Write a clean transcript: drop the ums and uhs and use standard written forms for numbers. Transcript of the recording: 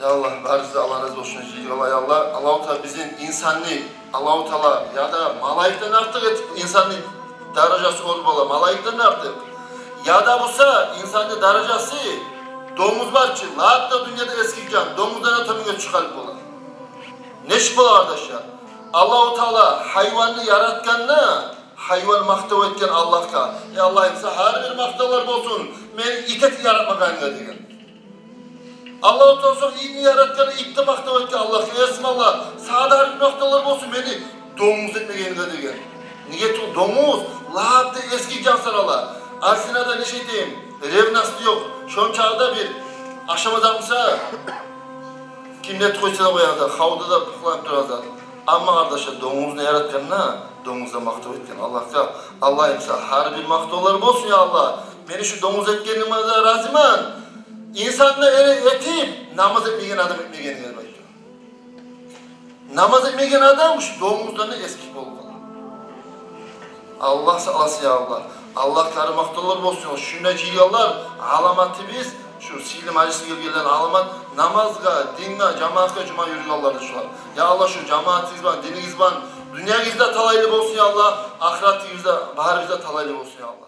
Ya Allah, barızda Allah razı olsun. Ya Allah, Allah-u Teala bizim insanlığı, Allah-u Teala ya da malayıktan artık etip insanlığı derecesi olup ola, malayıktan artık. Ya da bulsa insanlığı derecesi domuz var ki, hatta dünyada eskiyken domuzdan ötemine çıkarıp ola. Ne şüphe kardeş ya? Allah-u Teala hayvanı yaratkanına, hayvan maktav etken Allah'a. Ya Allah'ım size her bir maktavlar olsun, beni itet yaratmakan dediğin. Allah-u Teala iyini yaratkanı itte maktav etken Allah'a. Esmallah, sağda her bir maktalar olsun, beni domuz etmeyeni dediğin. Niye domuz? Lahabda eski cansar Allah. Aslında ne şey diyeyim, revnaslı yok. Şon çağda bir aşamadansa kim net koysa da koyardı, havda da pıklanıp durardı. Ama kardeşler domuz ne yaratkanına, domuzda maktav etken Allah'a. Allah'ım sana her bir maktavlarım olsun ya Allah. Beni şu domuz etkenime de razıman. İnsanla etip namaz etmeyen adam etmeyen elbette. Namaz etmeyen adam şu domuzdan eski bol falan. Allah salası ya Allah. Allah'ları maktavlar olsun. Şuna ciliyorlar, alamatı biz. Şu silim acısı gelen alamat namazga, dinle, cemaatga cuma yürüyorlardı şu an. Ya Allah şu cemaatiniz var, dininiz var, dünya gizde talaylı olsun ya Allah, ahiret gizde, bahar gizde talaylı olsun ya Allah.